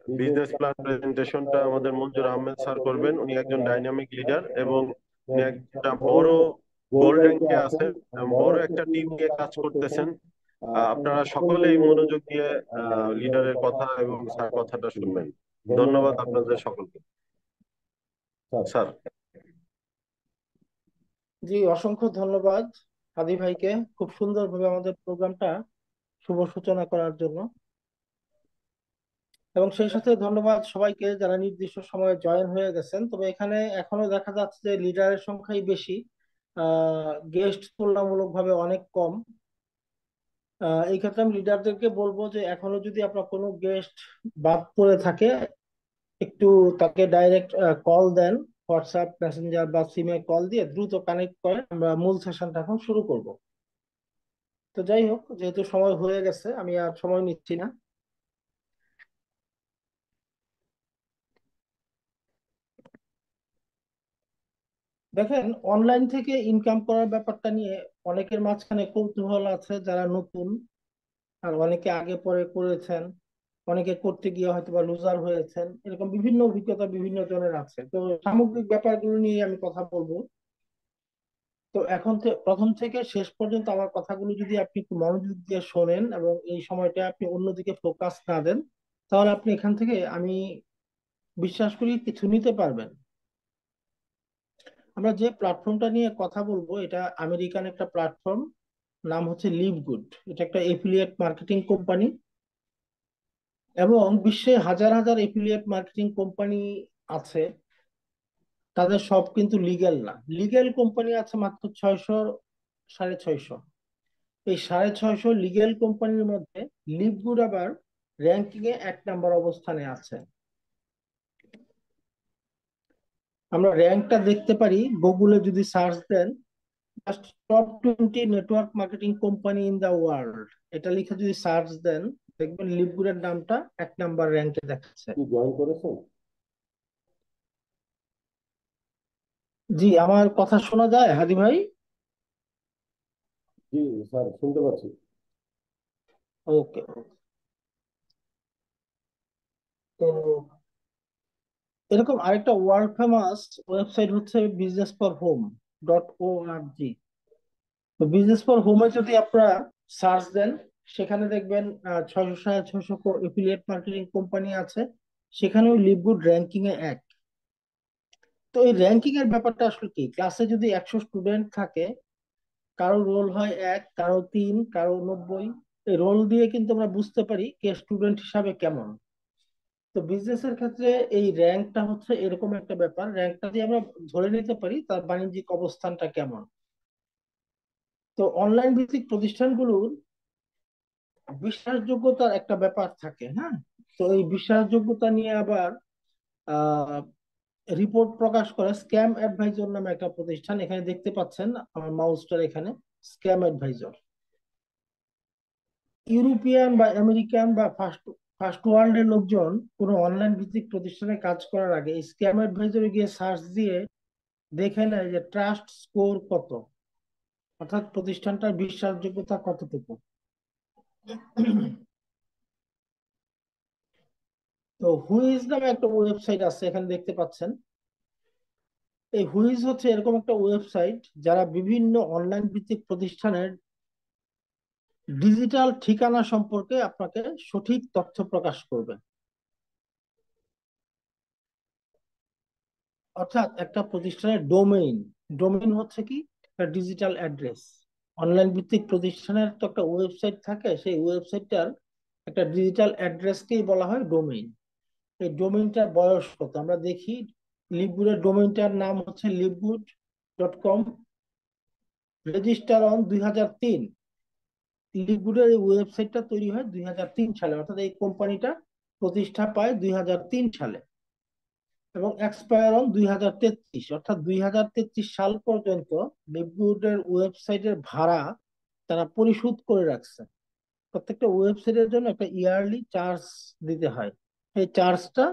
Business plan প্রেজেন্টেশনটা আমাদের মঞ্জুর Ahmed sir করবেন। উনি একজন ডাইনামিক লিডার এবং উনি একটা বড় গোল্ড র্যাঙ্কে আছেন এবং বড় একটা টিম নিয়ে কাজ করতেছেন। আপনারা সকলেই মনোযোগ দিয়ে লিডারের কথা এবং স্যার কথাটা শুনবেন। ধন্যবাদ আপনাদের সকলকে। স্যার। জি, অসংখ্য ধন্যবাদ হাদি ভাইকে খুব সুন্দরভাবে আমাদের প্রোগ্রামটা শুভ সূচনা করার জন্য। এবং সেই সাথে ধন্যবাদ সবাইকে যারা নির্দিষ্ট সময়ে জয়েন হয়ে গেছেন। তবে এখানে এখনো দেখা যাচ্ছে যে লিডারের সংখ্যাই বেশি, গেস্ট তুলনামূলকভাবে অনেক কম। এই ক্ষেত্রে আমি লিডারদেরকে বলবো যে এখনো যদি আপনার কোনো গেস্ট বাদ পড়ে থাকে, একটু তাকে ডাইরেক্ট কল দেন, হোয়াটসঅ্যাপ মেসেঞ্জার বা সিমে কল দিয়ে দ্রুত কানেক্ট করে আমরা মূল সেশনটা এখন শুরু করব। তো যাই হোক, যেহেতু সময় হয়ে গেছে আমি আর সময় নিচ্ছি না। দেখেন, অনলাইন থেকে ইনকাম করার ব্যাপারটা নিয়ে অনেকের মাঝখানে কৌতূহল আছে, যারা নতুন, আর অনেকে আগে পরে করেছেন, অনেকে করতে গিয়ে হয়তো বা লুজার হয়েছেন। এরকম বিভিন্ন অভিজ্ঞতা বিভিন্ন জনের আছে। তো সামগ্রিক ব্যাপারগুলো নিয়ে আমি কথা বলবো। তো এখন প্রথম থেকে শেষ পর্যন্ত আমার কথাগুলো যদি আপনি একটু মনোযোগ দিয়ে শোনেন এবং এই সময়টা আপনি অন্যদিকে ফোকাস না দেন, তাহলে আপনি এখান থেকে আমি বিশ্বাস করি কিছু নিতে পারবেন। আমরা যে প্ল্যাটফর্মটা নিয়ে কথা বলবো এটা আমেরিকান একটা প্ল্যাটফর্ম, নাম হচ্ছে লিভ গুড। এটা একটা এফিলিয়েট মার্কেটিং কোম্পানি এবং বিশ্বে হাজার হাজার এফিলিয়েট মার্কেটিং কোম্পানি আছে। তাদের সব কিন্তু লিগ্যাল না। লিগ্যাল কোম্পানি আছে মাত্র 600, 650। এই 650 লিগ্যাল কোম্পানির মধ্যে লিভ গুড আবার র্যাঙ্কিং এ 1 নম্বর অবস্থানে আছে। আমরা র্যাঙ্কটা দেখতে পারি গুগলে যদি সার্চ দেন, just top 20 network marketing company in the world, এটা লিখে যদি সার্চ দেন, দেখবেন লিভগুডের নামটা 1 নম্বর র্যাঙ্কে দেখাচ্ছে। কি জয়েন করেছেন? জি, আমার কথা শোনা যায় হাদি ভাই? জি স্যার, শুনতে পাচ্ছি। ওকে। তো এরকম আরেকটা ওয়ার্ল্ড ফেমাস ওয়েবসাইট হচ্ছে business4home.org। তো বিজনেস ফর হোমে যদি আপনারা সার্চ দেন, সেখানে দেখবেন 600 এফিলিয়েট মার্কেটিং কোম্পানি আছে। সেখানেও লিভগুড র্যাঙ্কিং এ 1। তো এই র্যাঙ্কিং এর ব্যাপারটা আসলে কি, ক্লাসে যদি 100 স্টুডেন্ট থাকে, কারো রোল হয় 1, কারো 3, কারো 90। এই রোল দিয়ে কিন্তু আমরা বুঝতে পারি কে স্টুডেন্ট হিসাবে কেমন। তো বিজনেসের ক্ষেত্রে এই র্যাঙ্কটা হচ্ছে এরকম একটা ব্যাপার, র্যাঙ্কটা দিয়ে আমরা ধরে নিতে পারি তার বাণিজ্যিক অবস্থানটা কেমন। তো অনলাইন ভিত্তিক প্রতিষ্ঠানগুলোর বিশ্বাসযোগ্যতার একটা ব্যাপার থাকে, হ্যাঁ। তো এই বিশ্বাসযোগ্যতা নিয়ে আবার আহ রিপোর্ট প্রকাশ করে স্ক্যাম অ্যাডভাইজর নামে একটা প্রতিষ্ঠান। এখানে দেখতে পাচ্ছেন আমার মাউসটার এখানে, স্ক্যাম অ্যাডভাইজর। ইউরোপিয়ান বা আমেরিকান বা ফার্স্ট ফার্স্ট ওয়ার্ল্ডের লোকজন কোনো অনলাইন ভিত্তিক প্রতিষ্ঠানে কাজ করার আগে স্ক্যাম অ্যাডভাইজরে গিয়ে সার্চ দিয়ে দেখে নেয় যে ট্রাস্ট স্কোর কত, অর্থাৎ প্রতিষ্ঠানটার বিশ্বাসযোগ্যতা কতটুকু। তো হুইজ নামে একটা ওয়েবসাইট আছে, এখানে দেখতে পাচ্ছেন। এই হুইজ হচ্ছে এরকম একটা ওয়েবসাইট যারা বিভিন্ন অনলাইন ভিত্তিক প্রতিষ্ঠানের ডিজিটাল ঠিকানা সম্পর্কে আপনাকে সঠিক তথ্য প্রকাশ করবে। অর্থাৎ একটা প্রতিষ্ঠানের ডোমেইন, ডোমেইন হচ্ছে কি একটা ডিজিটাল অ্যাড্রেস। অনলাইন ভিত্তিক প্রতিষ্ঠানের তো একটা ওয়েবসাইট থাকে, সেই ওয়েবসাইটটার একটা ডিজিটাল অ্যাড্রেসকেই বলা হয় ডোমেইন। এই ডোমেইনটার বয়স কত আমরা দেখি। লিভগুডের ডোমেইনটার নাম হচ্ছে livegood.com, রেজিস্টার অন 2003। লিভগুডের এই ওয়েবসাইটটা তৈরি হয় 2003 সালে, অর্থাৎ এই কোম্পানিটা প্রতিষ্ঠা পায় 2003 সালে এবং এক্সপায়ার অন 2033, অর্থাৎ 2033 সাল পর্যন্ত লিভগুডের ওয়েবসাইটের ভাড়া তারা পরিশোধ করে রাখছে। প্রত্যেকটা ওয়েবসাইটের জন্য একটা ইয়ারলি চার্জ দিতে হয়। এই চার্জটা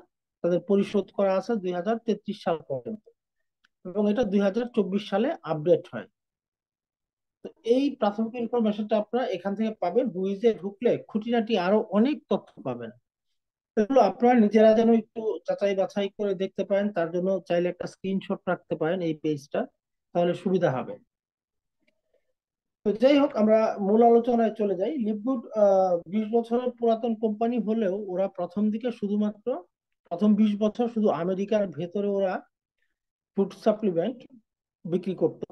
তাদের পরিশোধ করা আছে 2033 সাল পর্যন্ত এবং এটা 2024 সালে আপডেট হয়। তো এই প্রাথমিক ইনফরমেশনটা আপনারা এখান থেকে পাবেন। হুইজে ঢুকলে খুঁটিনাটি আরো অনেক তথ্য পাবেন। এগুলো আপনারা নিজেরা যেন একটু যাচাই বাছাই করে দেখতে পারেন, তার জন্য চাইলে একটা স্ক্রিনশট রাখতে পারেন এই পেজটা, তাহলে সুবিধা হবে। তো যাই হোক, আমরা মূল আলোচনায় চলে যাই। লিভগুড 20 বছরের পুরাতন কোম্পানি হলেও ওরা প্রথম দিকে শুধুমাত্র প্রথম 20 বছর শুধু আমেরিকার ভেতরে ওরা ফুড সাপ্লিমেন্ট বিক্রি করতো,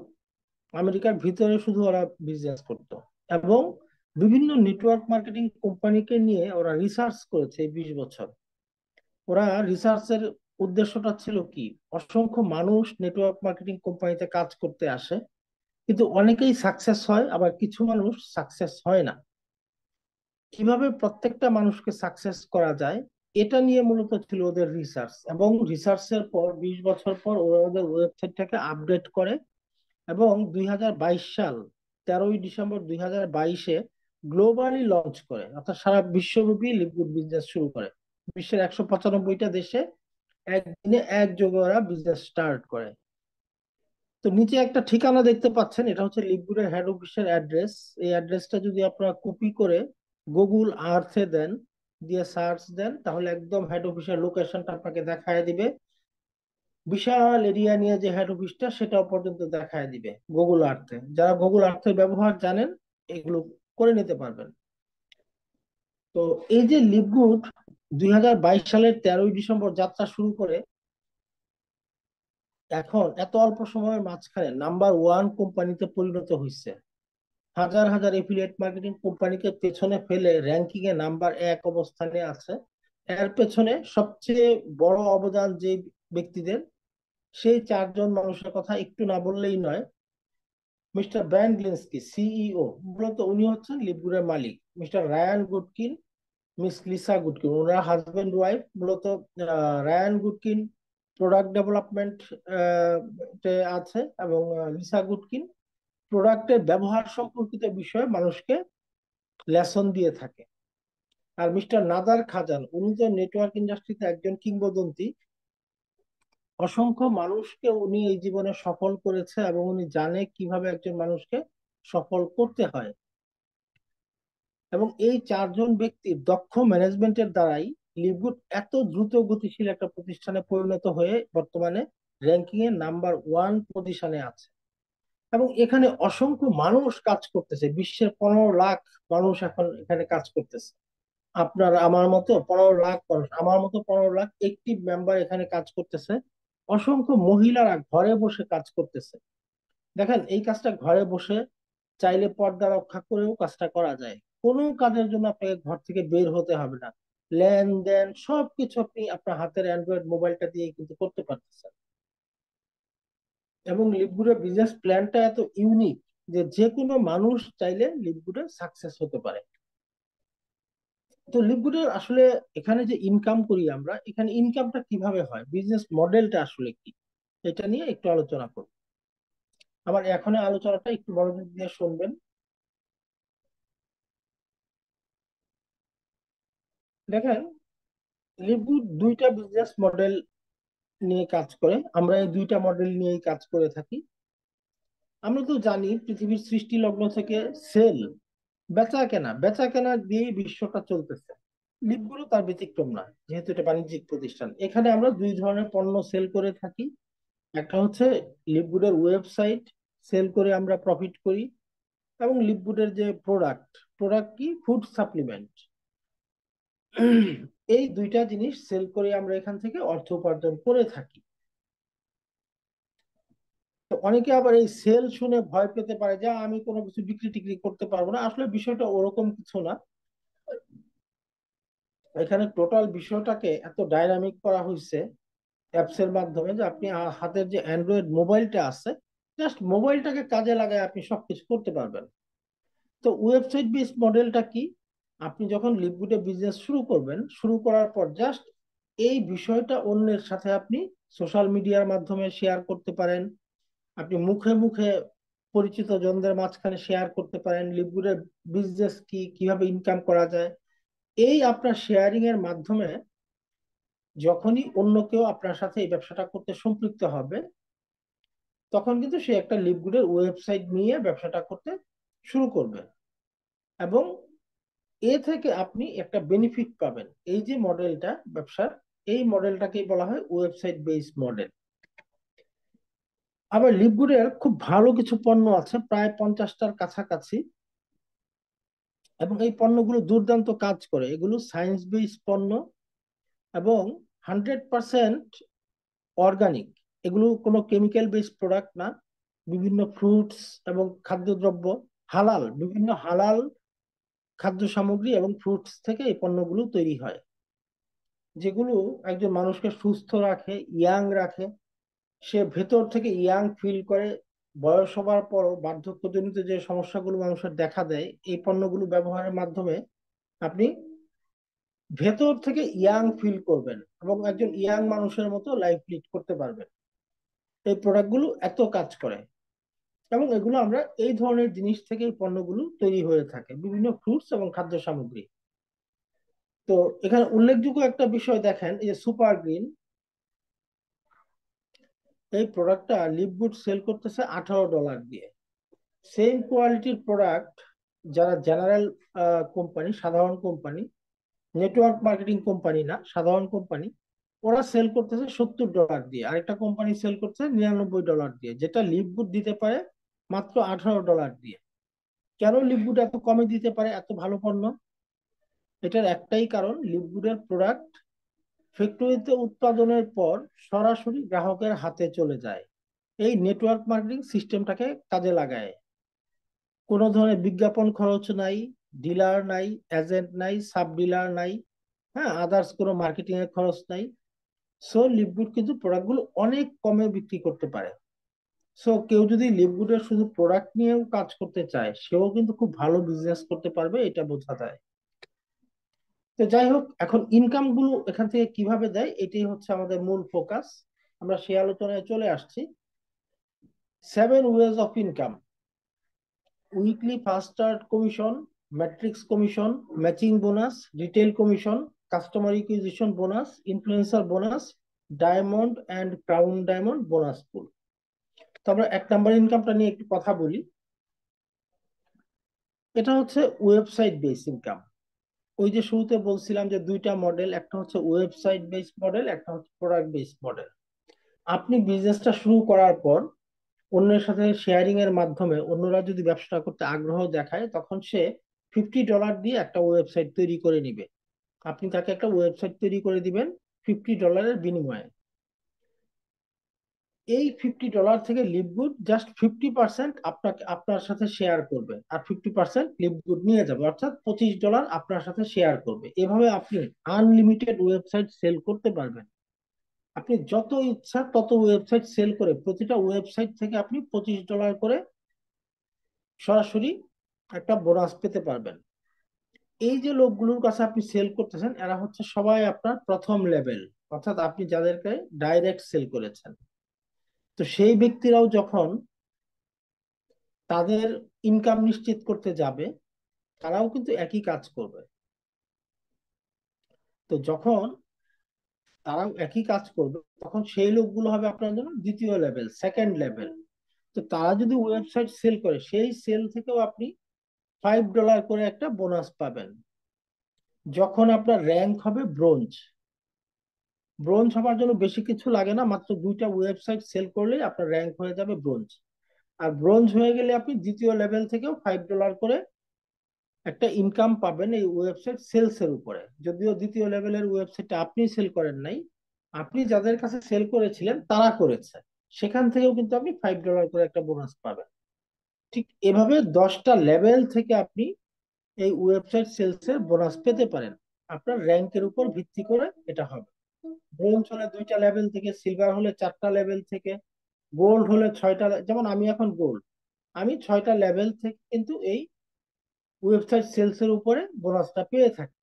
আমেরিকার ভিতরে শুধু ওরা বিজনেস করতো, এবং বিভিন্ন নেটওয়ার্ক মার্কেটিং কোম্পানিকে নিয়ে ওরা রিসার্চ করেছে এই 20 বছর। ওরা রিসার্চের উদ্দেশ্যটা ছিল কি, অসংখ্য মানুষ নেটওয়ার্ক মার্কেটিং কোম্পানিতে কাজ করতে আসে, কিন্তু অনেকেই সাকসেস হয়, আবার কিছু মানুষ সাকসেস হয় না। কিভাবে প্রত্যেকটা মানুষকে সাকসেস করা যায়, এটা নিয়ে মূলত ছিল ওদের রিসার্চ। এবং রিসার্চের পর 20 বছর পর ওরা ওদের ওয়েবসাইটটাকে আপডেট করে, এবং 2022 সাল 13ই ডিসেম্বর 2022-এ গ্লোবালি লঞ্চ করে, অর্থাৎ সারা বিশ্বব্যাপী লিকুইড বিজনেস শুরু করে। বিশ্বের 195টা দেশে একদিনে একযোগে ওরা বিজনেস স্টার্ট করে। তো নিচে একটা ঠিকানা দেখতে পাচ্ছেন, এটা হচ্ছে লিকুইডের হেড অফিসের অ্যাড্রেস। এই অ্যাড্রেসটা যদি আপনারা কপি করে গুগল আর্থে দেন, দিয়ে সার্চ দেন, তাহলে একদম হেড অফিসের লোকেশনটা আপনাকে দেখায় দিবে। বিশাল এরিয়া নিয়ে যে হেড অফিসটা, সেটাও পর্যন্ত দেখায় দিবে গুগল আর্থে। যারা গুগল আর্থের ব্যবহার জানেন, এগুলো করে নিতে পারবেন। তো এই যে লিভগুড 2022 সালের 13ই ডিসেম্বর যাত্রা শুরু করে, এখন এত অল্প সময়ের মাঝখানে নাম্বার 1 কোম্পানিতে পরিণত হয়েছে। হাজার হাজার এফিলিয়েট মার্কেটিং কোম্পানিকে পেছনে ফেলে র্যাঙ্কিং এ নাম্বার 1 অবস্থানে আছে। এর পেছনে সবচেয়ে বড় অবদান যে ব্যক্তিদের, সেই 4জন মানুষের কথা একটু না বললেই নয়। মিস্টার ব্রায়ান গ্লিন্সকি, সিইও, মূলত উনি হচ্ছেন লিভগুডের মালিক। মিস্টার রায়ান গুডকিন, মিস লিসা গুডকিন, ওনারা হাজবেন্ড ওয়াইফ মূলত। রায়ান গুডকিন প্রোডাক্ট ডেভেলপমেন্ট আছে, এবং লিসা গুডকিন প্রোডাক্টের ব্যবহার সম্পর্কিত বিষয়ে মানুষকে লেসন দিয়ে থাকে। আর মিস্টার নাদার খাজান, উনি তো নেটওয়ার্ক ইন্ডাস্ট্রিতে একজন কিংবদন্তি। অসংখ্য মানুষকে উনি এই জীবনে সফল করেছে, এবং উনি জানে কিভাবে একজন মানুষকে সফল করতে হয়। এবং এই 4জন ব্যক্তির দক্ষ ম্যানেজমেন্টের দ্বারাই লিভগুড এত দ্রুত গতিশীল একটা প্রতিষ্ঠানে পরিণত হয়ে বর্তমানে র্যাঙ্কিং এ নাম্বার 1 পজিশনে আছে। এবং এখানে অসংখ্য মানুষ কাজ করতেছে, বিশ্বের 15 লাখ মানুষ এখন এখানে কাজ করতেছে। আপনার আমার মতো 15 লাখ মানুষ, আমার মতো 15 লাখ একটিভ মেম্বার এখানে কাজ করতেছে। অসংখ্য মহিলারা ঘরে বসে কাজ করতেছে। দেখেন, এই কাজটা ঘরে বসে চাইলে পর্দা রক্ষা করেও কাজটা করা যায়। কোনো কাজের জন্য আপনাকে ঘর থেকে বের হতে হবে না। লেনদেন সবকিছু আপনি আপনার হাতের অ্যান্ড্রয়েড মোবাইলটা দিয়ে কিন্তু করতে পারতেছেন। এবং লিভগুডের বিজনেস প্ল্যানটা এত ইউনিক যে যে কোনো মানুষ চাইলে লিভগুডে সাকসেস হতে পারে। তো লিভগুডের আসলে এখানে যে ইনকাম করি আমরা, এখানে ইনকামটা কিভাবে হয়, বিজনেস মডেলটা আসলে কি, এটা নিয়ে একটু আলোচনা করব। আমার এখন আলোচনাটা একটু মনোযোগ দিয়ে শুনবেন। দেখেন, লিভগুড দুইটা বিজনেস মডেল নিয়ে কাজ করে, আমরা এই দুইটা মডেল নিয়েই কাজ করে থাকি। আমরা তো জানি পৃথিবীর সৃষ্টি লগ্ন থেকে সেল, বেচা কেনা দিয়ে বিশ্বটা চলতেছে। লিভগুলো তার ব্যতিক্রম না, যেহেতু এটা বাণিজ্যিক প্রতিষ্ঠান। এখানে আমরা দুই ধরনের পণ্য সেল করে থাকি। একটা হচ্ছে লিভগুডের ওয়েবসাইট সেল করে আমরা প্রফিট করি, এবং লিভগুডের যে প্রোডাক্ট, প্রোডাক্ট কি, ফুড সাপ্লিমেন্ট, এই দুইটা জিনিস সেল করে আমরা এখান থেকে অর্থ উপার্জন করে থাকি। তো অনেকে আবার এই সেল শুনে ভয় পেতে পারে যে আমি কোনো কিছু বিক্রি টিক্রি করতে পারবো না। আসলে বিষয়টা ওরকম কিছু না। এখানে টোটাল বিষয়টাকে এত ডাইনামিক করা হয়েছে অ্যাপস এর মাধ্যমে, যে আপনি হাতের যে অ্যান্ড্রয়েড মোবাইলটা আছে, জাস্ট মোবাইলটাকে কাজে লাগায় আপনি সবকিছু করতে পারবেন। তো ওয়েবসাইট বেসড মডেলটা কি, আপনি যখন লিভগুডে বিজনেস শুরু করবেন, শুরু করার পর জাস্ট এই বিষয়টা অন্যের সাথে আপনি সোশ্যাল মিডিয়ার মাধ্যমে শেয়ার করতে পারেন। আপনি মুখে মুখে পরিচিত জনদের মাঝখানে শেয়ার করতে পারেন লিভগুডের বিজনেস কি, কিভাবে ইনকাম করা যায়। এই আপনার শেয়ারিং এর মাধ্যমে যখনই অন্য কেউ আপনার সাথে এই ব্যবসাটা করতে সম্পৃক্ত হবে, তখন কিন্তু সে একটা লিভগুডের ওয়েবসাইট নিয়ে ব্যবসাটা করতে শুরু করবে। এবং এ থেকে আপনি একটা বেনিফিট পাবেন। এই যে মডেলটা ব্যবসার, এই মডেলটাকেই বলা হয় ওয়েবসাইট বেস মডেল। আবার লিভগুডের খুব ভালো কিছু পণ্য আছে, প্রায় 50টার কাছাকাছি, এবং এই পণ্যগুলো দুর্দান্ত কাজ করে। এগুলো সায়েন্স বেস পণ্য এবং 100% অর্গানিক। এগুলো কোনো কেমিক্যাল বেস প্রোডাক্ট না। বিভিন্ন ফ্রুটস এবং খাদ্যদ্রব্য, হালাল, বিভিন্ন হালাল খাদ্য সামগ্রী এবং ফ্রুটস থেকে এই পণ্যগুলো তৈরি হয়, যেগুলো একজন মানুষকে সুস্থ রাখে, ইয়াং রাখে। সে ভেতর থেকে ইয়াং ফিল করে। বয়স হবার পরও বার্ধক্যজনিত যে সমস্যাগুলো মানুষের দেখা দেয়, এই পণ্যগুলো ব্যবহারের মাধ্যমে আপনি ভেতর থেকে ইয়াং ফিল করবেন এবং একজন ইয়াং মানুষের মতো লাইফ লিড করতে পারবেন। এই প্রোডাক্টগুলো এত কাজ করে, এবং এগুলো আমরা এই ধরনের জিনিস থেকে এই পণ্যগুলো তৈরি হয়ে থাকে, বিভিন্ন ফ্রুটস এবং খাদ্য সামগ্রী। তো এখানে উল্লেখযোগ্য একটা বিষয় দেখেন, এই যে সুপার গ্রিন, এই প্রোডাক্টটা লিভগুড সেল করতেছে $18 দিয়ে। সেম কোয়ালিটির প্রোডাক্ট যারা জেনারেল কোম্পানি, সাধারণ কোম্পানি, নেটওয়ার্ক মার্কেটিং কোম্পানি না, সাধারণ কোম্পানি, ওরা সেল করতেছে $70 দিয়ে। আরেকটা কোম্পানি সেল করতেছে $99 দিয়ে, যেটা লিভগুড দিতে পারে মাত্র $18 দিয়ে। কেন লিভগুড এত কমে দিতে পারে এত ভালো পণ্য? এটার একটাই কারণ, লিভগুডের প্রোডাক্ট ফ্যাক্টরিতে উৎপাদনের পর সরাসরি গ্রাহকের হাতে চলে যায়। এই নেটওয়ার্ক মার্কেটিং সিস্টেমটাকে কাজে লাগায়। কোনো ধরনের বিজ্ঞাপন খরচ নাই, ডিলার নাই, এজেন্ট নাই, সাব ডিলার নাই, হ্যাঁ, আদার্স কোনো মার্কেটিং এর খরচ নাই। সো লিভগুড কিন্তু প্রোডাক্টগুলো অনেক কমে বিক্রি করতে পারে। সো কেউ যদি লিভগুডের শুধু প্রোডাক্ট নিয়েও কাজ করতে চায়, সেও কিন্তু খুব ভালো বিজনেস করতে পারবে, এটা বোঝা যায়। তো যাই হোক, এখন ইনকাম গুলো এখান থেকে কিভাবে দেয়, এটাই হচ্ছে আমাদের মূল ফোকাস। আমরা সেই আলোচনায় চলে আসছি। 7 ways of income: weekly first start commission, matrix commission, matching bonus, retail commission, customer acquisition bonus, influencer bonus, diamond and crown diamond bonus pool. তো আমরা 1 নাম্বার ইনকামটা নিয়ে একটু কথা বলি। এটা হচ্ছে ওয়েবসাইট বেস ইনকাম। ওই যে শুরুতে বলছিলাম যে দুইটা মডেল, একটা হচ্ছে ওয়েবসাইট বেস মডেল, একটা হচ্ছে প্রোডাক্ট বেস মডেল। আপনি বিজনেসটা শুরু করার পর অন্যের সাথে শেয়ারিং এর মাধ্যমে অন্যরা যদি ব্যবসা করতে আগ্রহ দেখায়, তখন সে $50 দিয়ে একটা ওয়েবসাইট তৈরি করে নিবে। আপনি তাকে একটা ওয়েবসাইট তৈরি করে দিবেন $50 বিনিময়ে। এই $50 থেকে লিভগুড জাস্ট 50% আপনাকে, আপনার সাথে শেয়ার করবে, আর 50% লিভগুড নিয়ে যাবে, অর্থাৎ $25 আপনার সাথে শেয়ার করবে। এভাবে আপনি আনলিমিটেড ওয়েবসাইট সেল করতে পারবেন। আপনি যত ইচ্ছা তত ওয়েবসাইট সেল করে প্রতিটা ওয়েবসাইট থেকে আপনি $25 করে সরাসরি একটা বোনাস পেতে পারবেন। এই যে লোকগুলোর কাছে আপনি সেল করতেছেন, এরা হচ্ছে সবাই আপনার প্রথম লেভেল, অর্থাৎ আপনি যাদেরকে ডাইরেক্ট সেল করেছেন। তো সেই ব্যক্তিরাও যখন তাদের ইনকাম নিশ্চিত করতে যাবে, তারাও কিন্তু একই কাজ করবে। তো যখন তারাও একই কাজ করবে, তখন সেই লোকগুলো হবে আপনার জন্য দ্বিতীয় লেভেল, সেকেন্ড লেভেল। তো তারা যদি ওয়েবসাইট সেল করে, সেই সেল থেকেও আপনি $5 করে একটা বোনাস পাবেন। যখন আপনার র্যাঙ্ক হবে ব্রোঞ্জ, ব্রোঞ্জ হবার জন্য বেশি কিছু লাগে না, মাত্র 2টা ওয়েবসাইট সেল করলেই আপনার র্যাঙ্ক হয়ে যাবে ব্রোঞ্জ। আর ব্রোঞ্জ হয়ে গেলে আপনি দ্বিতীয় লেভেল থেকেও $5 করে একটা ইনকাম পাবেন এই ওয়েবসাইট সেলস এর উপরে। যদিও দ্বিতীয় লেভেলের ওয়েবসাইটটা আপনি সেল করেন নাই, আপনি যাদের কাছে সেল করেছিলেন তারা করেছে, সেখান থেকেও কিন্তু আপনি $5 করে একটা বোনাস পাবেন। ঠিক এভাবে 10টা লেভেল থেকে আপনি এই ওয়েবসাইট সেলস এর বোনাস পেতে পারেন। আপনার র্যাঙ্কের উপর ভিত্তি করে এটা হবে। ব্রোঞ্জ হলে 2টা লেভেল থেকে, সিলভার হলে 4টা লেভেল থেকে, গোল্ড হলে 6টা। যেমন আমি এখন গোল্ড, আমি 6টা লেভেল থেকে কিন্তু এই ওয়েবসাইট সেলস এর উপরে বোনাসটা পেয়ে থাকি।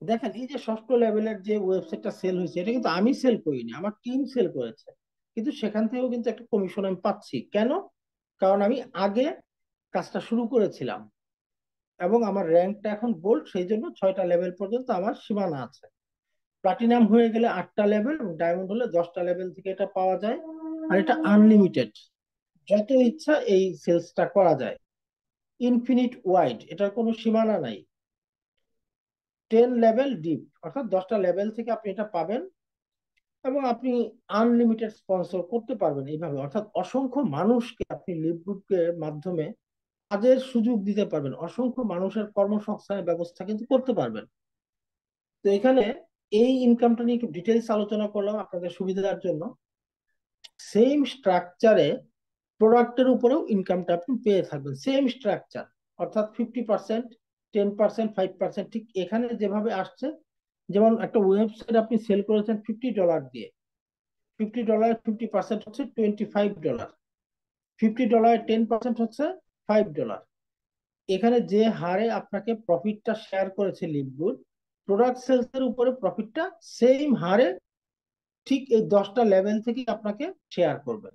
দেখেন, এই যে ষষ্ঠ লেভেলের যে ওয়েবসাইটটা সেল হয়েছে, এটা কিন্তু আমি সেল করিনি, আমার টিম সেল করেছে, কিন্তু সেখান থেকেও কিন্তু একটা কমিশন আমি পাচ্ছি। কেন? কারণ আমি আগে কাজটা শুরু করেছিলাম এবং আমার র্যাঙ্কটা এখন গোল্ড, সেই জন্য 6টা লেভেল পর্যন্ত আমার সীমানা আছে। প্লাটিনাম হয়ে গেলে 8টা লেভেল, এবং ডায়মন্ড হলে 10টা লেভেল থেকে এটা পাওয়া যায়। আর এটা আনলিমিটেড, যত ইচ্ছা এই সেলসটা করা যায়। ইনফিনিট ওয়াইড, এটার কোনো সীমানা নাই। 10 লেভেল ডিপ, অর্থাৎ 10টা লেভেল থেকে আপনি এটা পাবেন। এবং আপনি আনলিমিটেড স্পন্সর করতে পারবেন এইভাবে, অর্থাৎ অসংখ্য মানুষকে আপনি লিভগুডের মাধ্যমে কাজের সুযোগ দিতে পারবেন, অসংখ্য মানুষের কর্মসংস্থানের ব্যবস্থা কিন্তু করতে পারবেন। তো এখানে এই ইনকামটা নিয়ে একটু ডিটেলস আলোচনা করলাম আপনাদের সুবিধার জন্য। সেম স্ট্রাকচারে প্রোডাক্টের উপরেও ইনকামটা আপনি পেয়ে থাকবেন, সেম স্ট্রাকচার, অর্থাৎ 50%, 10%, 5%, ঠিক এখানে যেভাবে আসছে। যেমন একটা ওয়েবসাইট আপনি সেল করেছেন $50 দিয়ে, $50 50% হচ্ছে $25, $50 10% হচ্ছে $5। এখানে যে হারে আপনাকে প্রফিটটা শেয়ার করেছে লিভগুড, প্রোডাক্ট সেলস এর উপরে প্রফিটটা সেম হারে ঠিক এই 10টা লেভেল থেকে আপনাকে শেয়ার করবে।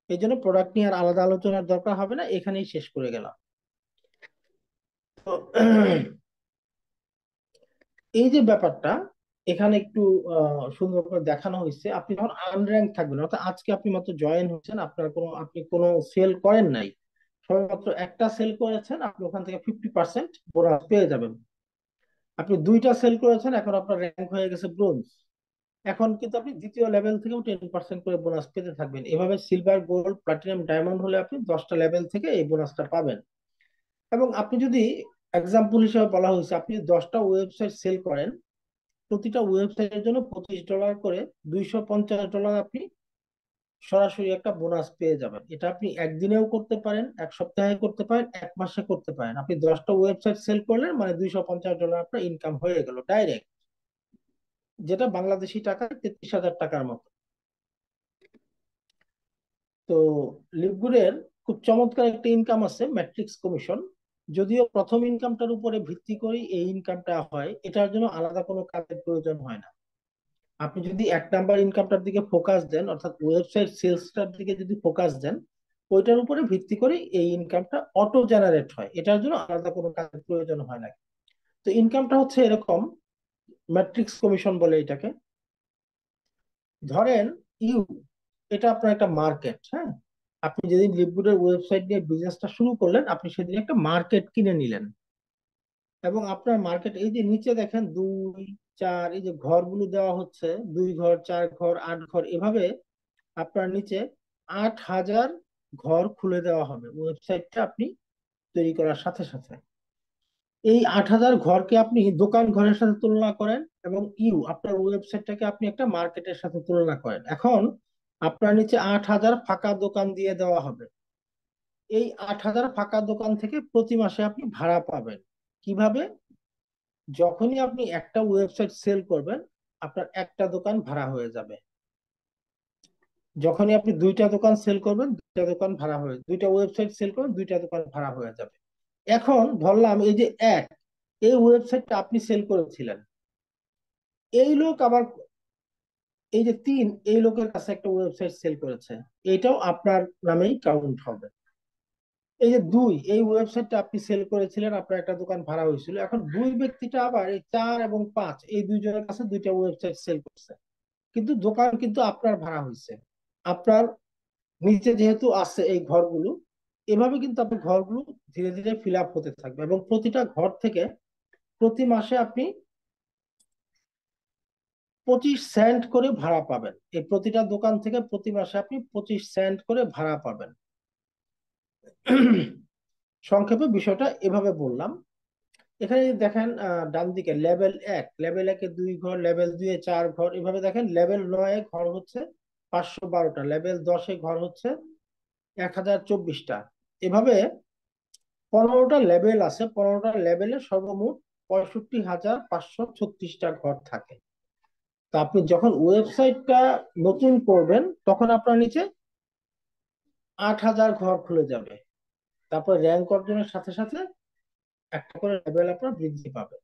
এই জন্য প্রোডাক্ট নিয়ে আর আলাদা আলোচনার দরকার হবে না, এখানেই শেষ করে গেলাম। তো এই যে ব্যাপারটা এখানে একটু সুন্দর করে দেখানো হয়েছে। আপনি যখন আনর্যাঙ্ক থাকবেন, অর্থাৎ আজকে আপনি মাত্র জয়েন হচ্ছেন, আপনি কোনো সেল করেন নাই, সবেমাত্র একটা সেল করেছেন, আপনি ওখান থেকে 50% বোনাস পেয়ে যাবেন। আপনি দুইটা সেল করেছেন, এখন আপনার র্যাঙ্ক হয়ে গেছে ব্রোঞ্জ, এখন কিন্তু আপনি দ্বিতীয় লেভেল থেকেও 10% করে বোনাস পেতে থাকবেন। এভাবে সিলভার, গোল্ড, প্লাটিনাম, ডায়মন্ড হলে আপনি 10টা লেভেল থেকে এই বোনাসটা পাবেন। এবং আপনি যদি এক্সাম্পল হিসেবে বলা হয়েছে, আপনি 10টা ওয়েবসাইট সেল করেন, প্রতিটা ওয়েবসাইটের জন্য $25 করে, $250 আপনি সরাসরি একটা বোনাস পেয়ে যাবেন। এটা আপনি একদিনেও করতে পারেন, এক সপ্তাহে করতে পারেন, এক মাসে করতে পারেন। আপনি 10টা ওয়েবসাইট সেল করলেন মানে $250 আপনার ইনকাম হয়ে গেল ডাইরেক্ট, যেটা বাংলাদেশি টাকায় 33,000 টাকার মতো। তো লিভগুডের খুব চমৎকার একটা ইনকাম আছে, ম্যাট্রিক্স কমিশন। যদিও প্রথম ইনকামটার উপরে ভিত্তি করে এই ইনকামটা হয়, এটার জন্য আলাদা কোনো কাজের প্রয়োজন হয় না। আপনি যদি 1 নাম্বার ইনকামটার দিকে ফোকাস দেন, অর্থাৎ ওয়েবসাইট সেলসটার দিকে যদি ফোকাস দেন, ওইটার উপরে ভিত্তি করে এই ইনকামটা অটো জেনারেট হয়, এটার জন্য আলাদা কোনো কাজের প্রয়োজন হয় না। তো ইনকামটা হচ্ছে এরকম, ম্যাট্রিক্স কমিশন বলে এটাকে। ধরেন ইউ, এটা আপনার একটা মার্কেট, হ্যাঁ। আপনি যেদিন লিভগুডের ওয়েবসাইট নিয়ে বিজনেসটা শুরু করলেন, আপনি সেদিন একটা মার্কেট কিনে নিলেন। এবং আপনার মার্কেট, এই যে নিচে দেখেন 2, 4, এই যে ঘরগুলো দেওয়া হচ্ছে, 2 ঘর, 4 ঘর, 8 ঘর, এভাবে আপনার নিচে 8,000 ঘর খুলে দেওয়া হবে ওয়েবসাইটটা আপনি তৈরি করার সাথে সাথে। এই 8,000 ঘরকে আপনি দোকান ঘরের সাথে তুলনা করেন, এবং আপনার ওয়েবসাইটটাকে আপনি একটা মার্কেটের সাথে তুলনা করেন। এখন আপনার নিচে 8,000 ফাঁকা দোকান দিয়ে দেওয়া হবে। এই 8,000 ফাঁকা দোকান থেকে প্রতি মাসে আপনি ভাড়া পাবেন। কিভাবে? যখনই আপনি একটা ওয়েবসাইট সেল করবেন, আপনার একটা দোকান ভাড়া হয়ে যাবে। যখনই আপনি দুইটা দোকান সেল করবেন, দুইটা দোকান ভাড়া হয়ে, দুইটা ওয়েবসাইট সেল করবেন, দুইটা দোকান ভাড়া হয়ে যাবে। এখন ধরলাম এই যে এই ওয়েবসাইটটা আপনি সেল করেছিলেন, এই লোক আবার, এই যে 3, এই লোকের কাছে একটা ওয়েবসাইট সেল করেছে, এটাও আপনার নামেই কাউন্ট হবে। এই যে 2, এই ওয়েবসাইটটা আপনি সেল করেছিলেন, আপনার একটা দোকান ভাড়া হয়েছিল, এখন দুই ব্যক্তিটা আবার এই 4 এবং 5, এই দুইজনের কাছে দুইটা ওয়েবসাইট সেল করছে, কিন্তু দোকান কিন্তু আপনার ভাড়া হয়েছে। আপনার নিচে যেহেতু আছে এই ঘরগুলো, এভাবে কিন্তু আপনার ঘরগুলো ধীরে ধীরে ফিল আপ হতে থাকবে, এবং প্রতিটা ঘর থেকে প্রতি মাসে আপনি 25 সেন্ট করে ভাড়া পাবেন। এই প্রতিটা দোকান থেকে প্রতি মাসে আপনি 25 সেন্ট করে ভাড়া পাবেন। সংক্ষেপে বিষয়টা এভাবে বললাম। এখানে দেখেন ডান দিকে লেভেল 1, লেভেল 1-এ 2 ঘর, লেভেল 2-এ 4 ঘর, এভাবে দেখেন লেভেল 9-এ ঘর হচ্ছে 512টা, লেভেল 10-এ ঘর হচ্ছে 1,024টা। এভাবে 15টা লেভেল আছে, 15টা লেভেলে সর্বমোট 65,536টা ঘর থাকে। তা আপনি যখন ওয়েবসাইটটা নতুন করবেন, তখন আপনার নিচে 8,000 ঘর খুলে যাবে। তারপর র্যাঙ্ক অর্জনের সাথে সাথে একটা করে লেভেল আপনার বৃদ্ধি পাবে।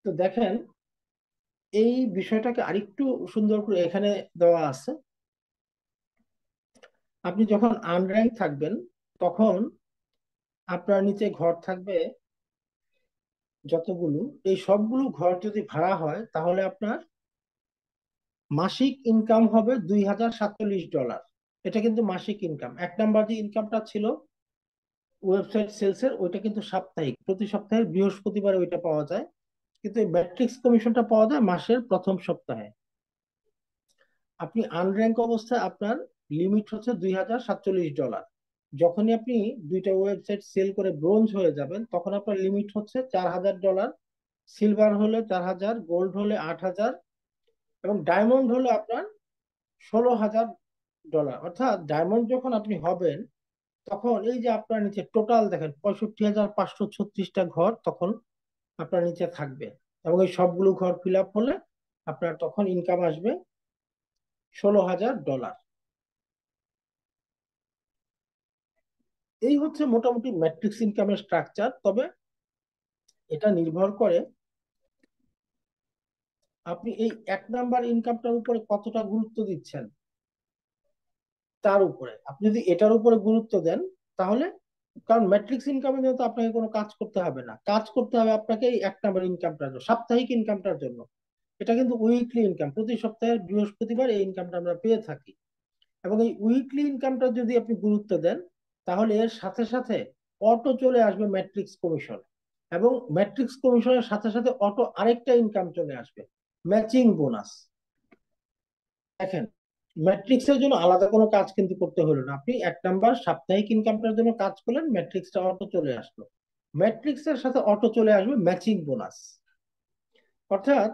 তো দেখেন এই বিষয়টাকে আরেকটু সুন্দর করে এখানে দেওয়া আছে। আপনি যখন আনর্যাঙ্ক থাকবেন, তখন আপনার নিচে ঘর থাকবে যতগুলো, এই সবগুলো ঘর যদি ভাড়া হয়, তাহলে আপনার মাসিক ইনকাম হবে $2,047। এটা কিন্তু মাসিক ইনকাম। 1 নাম্বার যে ইনকামটা ছিল ওয়েবসাইট সেলসের ওইটা কিন্তু সাপ্তাহিক, প্রতি সপ্তাহের বৃহস্পতিবার ওইটা পাওয়া যায়, কিন্তু এই ম্যাট্রিক্স কমিশনটা পাওয়া যায় মাসের প্রথম সপ্তাহে। আপনি আনর্যাঙ্ক অবস্থায় আপনার লিমিট হচ্ছে $2047। যখনই আপনি দুইটা ওয়েবসাইট সেল করে ব্রোঞ্জ হয়ে যাবেন তখন আপনার লিমিট হচ্ছে $4000, সিলভার হলে 4000, গোল্ড হলে 8000, এবং ডায়মন্ড হলে আপনার $16000। অর্থাৎ ডায়মন্ড যখন আপনি হবেন তখন এই যে আপনার নিচে টোটাল দেখেন 65,536টা ঘর তখন আপনার নিচে থাকবে, এবং এই সবগুলো ঘর ফিল আপ হলে আপনার তখন ইনকাম আসবে $16000। এই হচ্ছে মোটামুটি ম্যাট্রিক্স ইনকামের স্ট্রাকচার। তবে এটা নির্ভর করে আপনি এই 1 নাম্বার ইনকামটার উপরে কতটা গুরুত্ব দিচ্ছেন তার উপরে। আপনি যদি এটার উপরে গুরুত্ব দেন তাহলে, কারণ ম্যাট্রিক্স ইনকামের জন্য তো আপনাকে কোনো কাজ করতে হবে না, কাজ করতে হবে আপনাকে এই 1 নাম্বার ইনকামটার জন্য, সাপ্তাহিক ইনকামটার জন্য। এটা কিন্তু উইকলি ইনকাম, প্রতি সপ্তাহের বৃহস্পতিবার এই ইনকামটা আমরা পেয়ে থাকি। এবং এই উইকলি ইনকামটা যদি আপনি গুরুত্ব দেন তাহলে এর সাথে সাথে অটো চলে আসবে ম্যাট্রিক্স কমিশন, এবং ম্যাট্রিক্স কমিশনের সাথে সাথে অটো আরেকটা ইনকাম চলে আসবে, ম্যাচিং বোনাস। দেখেন, ম্যাট্রিক্সের জন্য আলাদা কোনো কাজ কিন্তু করতে হলো না, আপনি 1 নাম্বার সাপ্তাহিক ইনকামটার জন্য কাজ করলেন, ম্যাট্রিক্সটা অটো চলে আসলো। ম্যাট্রিক্সের সাথে অটো চলে আসবে ম্যাচিং বোনাস। অর্থাৎ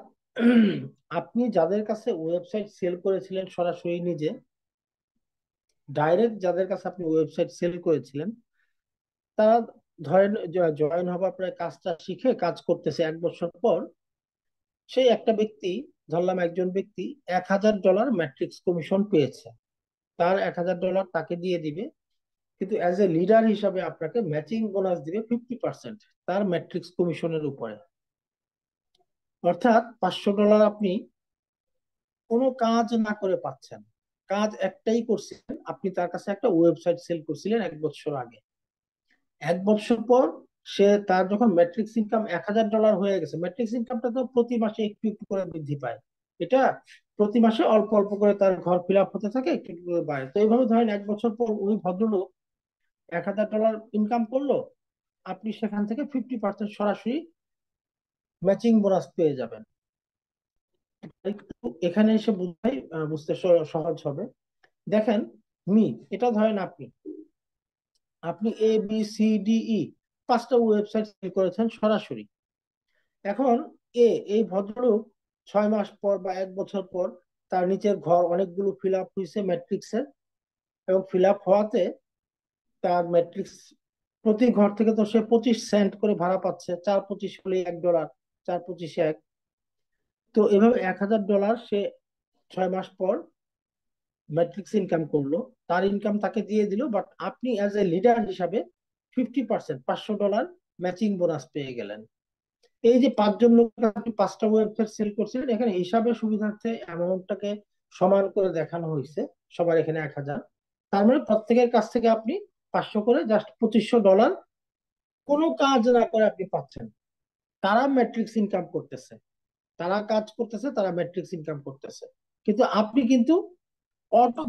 আপনি যাদের কাছে ওয়েবসাইট সেল করেছিলেন সরাসরি নিজে, ডাইরেক্ট যাদের কাছে আপনি ওয়েবসাইট সেল করেছিলেন, তারা ধরেন জয়েন হবার পরে কাজটা শিখে কাজ করতেছে 1 বছর পর, সেই একটা ব্যক্তি, ধরলাম একজন ব্যক্তি $1000 ম্যাট্রিক্স কমিশন পেয়েছে, তার $1000 তাকে দিয়ে দিবে, কিন্তু অ্যাজ এ লিডার হিসাবে আপনাকে ম্যাচিং বোনাস দিবে 50% তার ম্যাট্রিক্স কমিশনের উপরে। অর্থাৎ $500 আপনি কোনো কাজ না করে পাচ্ছেন। কাজ একটাই করছিলেন, আপনি তার কাছে একটা ওয়েবসাইট সেল করছিলেন 1 বছর আগে। 1 বছর পর সে তার যখন ম্যাট্রিক্স ইনকাম $1000 হয়ে গেছে, ম্যাট্রিক্স ইনকামটা তো প্রতি মাসে একটু একটু করে বৃদ্ধি পায়, এটা প্রতি মাসে অল্প অল্প করে তার ঘর ফিল আপ হতে থাকে, একটু একটু করে বাড়ে। তো এইভাবে ধরেন 1 বছর পর ওই ভদ্রলোক $1000 ইনকাম করলো, আপনি সেখান থেকে 50% সরাসরি ম্যাচিং বোনাস পেয়ে যাবেন। একটু এখানে এসে বুঝাই, বুঝতে সহজ হবে। দেখেন, মি এটা ধরেন আপনি আপনি ABCDE 5টা ওয়েবসাইট সেল করেছেন সরাসরি। এখন এই ভদ্রলোক 6 মাস পর বা 1 বছর পর তার নিচের ঘর অনেকগুলো ফিল আপ হয়েছে ম্যাট্রিক্সের, এবং ফিল আপ হওয়াতে তার ম্যাট্রিক্স প্রতি ঘর থেকে তো সে 25 সেন্ট করে ভাড়া পাচ্ছে, 4 25 হলে $1, 4 25 1। তো এভাবে $1000 সে 6 মাস পর ম্যাট্রিক্স ইনকাম করলো, তার ইনকাম তাকে দিয়ে দিল, বাট আপনি অ্যাজ এ লিডার হিসাবে 50% $500 ম্যাচিং বোনাস পেয়ে গেলেন। এই যে 5জন লোক আপনি 5টা ওয়েবসাইট সেল করছিলেন, এখানে হিসাবের সুবিধার্থে অ্যামাউন্টটাকে সমান করে দেখানো হয়েছে, সবার এখানে 1000, তার মানে প্রত্যেকের কাছ থেকে আপনি 500 করে, জাস্ট $2500 কোনো কাজ না করে আপনি পাচ্ছেন। তারা ম্যাট্রিক্স ইনকাম করতেছে, তারা কাজ করতেছে, তারা ম্যাট্রিক্স ইনকাম করতেছে, কিন্তু আপনি কিন্তু অটো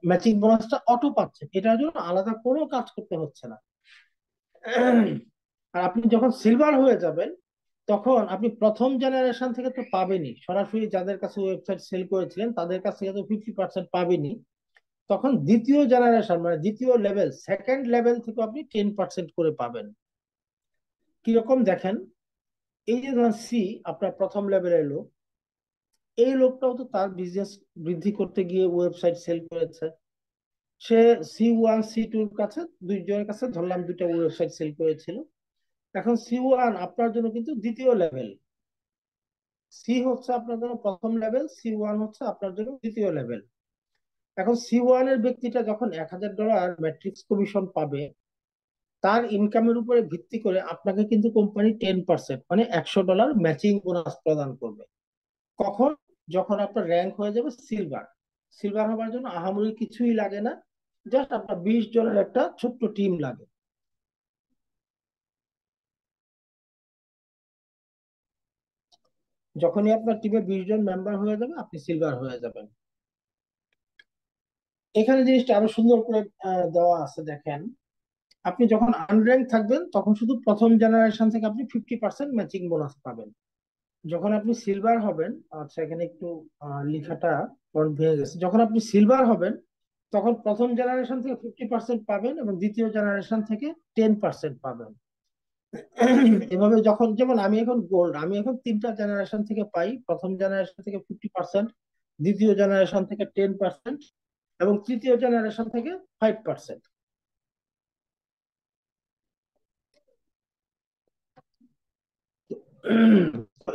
ম্যাচিং বোনাসটা অটো পাচ্ছেন, এটার জন্য আলাদা কোনো কাজ করতে হচ্ছে না। আর আপনি যখন সিলভার হয়ে যাবেন তখন আপনি প্রথম জেনারেশন থেকে তো পাবেনই, সরাসরি যাদের কাছে ওয়েবসাইট সেল করেছিলেন তাদের কাছ থেকে তো 50% পাবেনই, তখন দ্বিতীয় জেনারেশন মানে দ্বিতীয় লেভেল, সেকেন্ড লেভেল থেকে আপনি 10% করে পাবেন। কিরকম দেখেন, এই যে ধরেন সি, আপনার প্রথম লেভেলের লোক, এই লোকটাও তো তার বিজনেস বৃদ্ধি করতে গিয়ে ওয়েবসাইট সেল করেছে। সে C1 C2 কাছে, দুইজনের কাছে ধরলাম দুইটা ওয়েবসাইট সেল করেছিল। এখন C1 আপনার জন্য কিন্তু দ্বিতীয় লেভেল, সি হচ্ছে আপনার জন্য প্রথম লেভেল, C1 হচ্ছে আপনার জন্য দ্বিতীয় লেভেল। এখন C1 এর ব্যক্তিটা যখন $1000 ম্যাট্রিক্স কমিশন পাবে, তার ইনকামের উপরে ভিত্তি করে আপনাকে কিন্তু কোম্পানি 10% মানে $100 ম্যাচিং বোনাস প্রদান করবে। কখন? যখন আপনার র্যাঙ্ক হয়ে যাবে সিলভার। সিলভার হবার জন্য আহামরি কিছুই লাগে না, জাস্ট আপনার 20 জনের একটা ছোট্ট টিম লাগে। যখনই আপনার টিমে 20 জন মেম্বার হয়ে যাবে আপনি সিলভার হয়ে যাবেন। এখানে জিনিসটা আরো সুন্দর করে দেওয়া আছে, দেখেন আপনি যখন আনর্যাঙ্ক থাকবেন তখন শুধু প্রথম জেনারেশন থেকে আপনি 50% ম্যাচিং বোনাস পাবেন। যখন আপনি সিলভার হবেন, আচ্ছা এখানে একটু লেখাটা ফন্ট ভেঙে গেছে, যখন আপনি সিলভার হবেন তখন প্রথম জেনারেশন থেকে 50% পাবেন এবং দ্বিতীয় জেনারেশন থেকে 10% পাবেন। এভাবে যখন, যেমন আমি এখন গোল্ড, আমি এখন তিনটা জেনারেশন থেকে পাই, প্রথম জেনারেশন থেকে 50%, দ্বিতীয় জেনারেশন থেকে 10%, এবং তৃতীয় জেনারেশন থেকে 5%।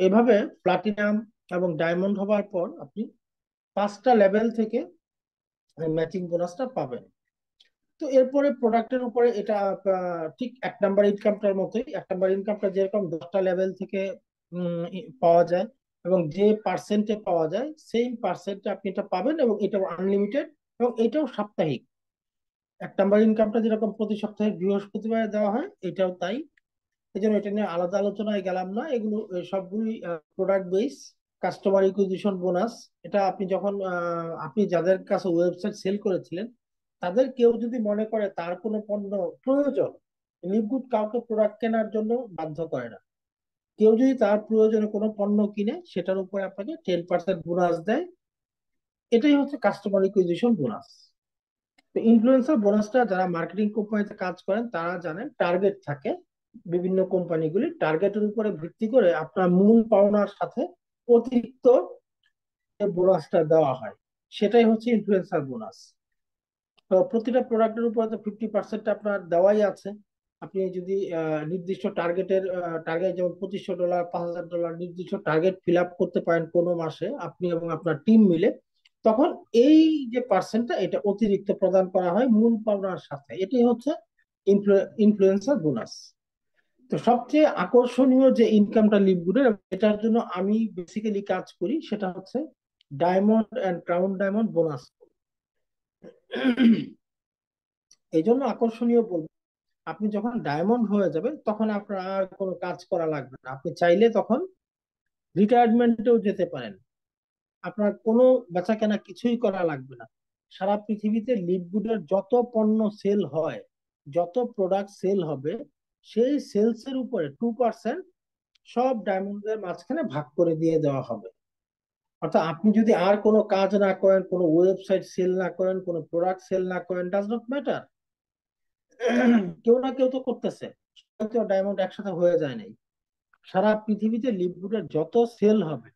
এভাবে প্লাটিনাম এবং ডায়মন্ড হবার পর আপনি 5টা লেভেল থেকে ম্যাচিং বোনাসটা পাবেন। তো এরপরে প্রোডাক্টের উপরে এটা ঠিক 1 নাম্বার ইনকামটার মতোই, 1 নাম্বার ইনকামটা যেরকম 10টা লেভেল থেকে পাওয়া যায় এবং যে পার্সেন্টে পাওয়া যায় সেম পার্সেন্টে আপনি এটা পাবেন, এবং এটাও আনলিমিটেড এবং এটাও সাপ্তাহিক। 1 নাম্বার ইনকামটা যেরকম প্রতি সপ্তাহে বৃহস্পতিবারে দেওয়া হয়, এটাও তাই। এই জন্য এটা নিয়ে আলাদা আলোচনায় গেলাম না, এগুলো সবগুলি product base customer acquisition bonus. এটা আপনি যখন আপনি যাদের কাছে ওয়েবসাইট সেল করেছিলেন তাদের কেউ যদি মনে করে তার কোনো পণ্য প্রয়োজন, লিভগুড কাউকে প্রোডাক্ট কেনার জন্য বাধ্য করে না। কেউ যদি তার প্রয়োজনে কোনো পণ্য কিনে সেটার উপরে আপনাকে 10% বোনাস দেয়। এটাই হচ্ছে কাস্টমার ইকুইজিশন বোনাস। তো ইনফ্লুয়েন্সার বোনাসটা যারা মার্কেটিং কোম্পানিতে কাজ করেন তারা জানেন, টার্গেট থাকে বিভিন্ন কোম্পানিগুলি, টার্গেটের উপরে ভিত্তি করে আপনার মূল পাওনার সাথে অতিরিক্ত বোনাসটা দেওয়া হয়, সেটাই হচ্ছে ইনফ্লুয়েন্সার বোনাস। তো প্রতিটা প্রোডাক্টের উপরে তো 50% আপনার দেওয়াই আছে। আপনি যদি নির্দিষ্ট টার্গেট যেমন $2500, $5000 নির্দিষ্ট টার্গেট ফিল আপ করতে পারেন কোনো মাসে আপনি এবং আপনার টিম মিলে, তখন এই যে পার্সেন্টটা এটা অতিরিক্ত প্রদান করা হয় মূল পাওনার সাথে। এটাই হচ্ছে ইনফ্লুয়েন্সার বোনাস। তো সবচেয়ে আকর্ষণীয় যে ইনকামটা লিভগুডের, এটার জন্য আমি বেসিক্যালি কাজ করি, সেটা হচ্ছে diamond and crown diamond bonus. এই জন্য আকর্ষণীয় বলবো, আপনি যখন ডায়মন্ড হয়ে যাবেন তখন আপনার আর কোনো কাজ করা লাগবে না, আপনি চাইলে তখন রিটায়ারমেন্টেও যেতে পারেন, আপনার কোনো বেচা কেনা কিছুই করা লাগবে না। সারা পৃথিবীতে লিভগুডের যত পণ্য সেল হয়, যত প্রোডাক্ট সেল হবে, সেই সেলস এর উপরে 2% সব ডায়মন্ডের মাঝখানে ভাগ করে দিয়ে দেওয়া হবে। অর্থাৎ আপনি যদি আর কোনো কাজ না করেন, কোনো ওয়েবসাইট সেল না করেন, কোনো প্রোডাক্ট সেল না করেন, ডাজ নট ম্যাটার, কেউ না কেউ তো করতেছে, হয়তো ডায়মন্ড একসাথে হয়ে যায় নাই। সারা পৃথিবীতে লিভগুডের যত সেল হবে,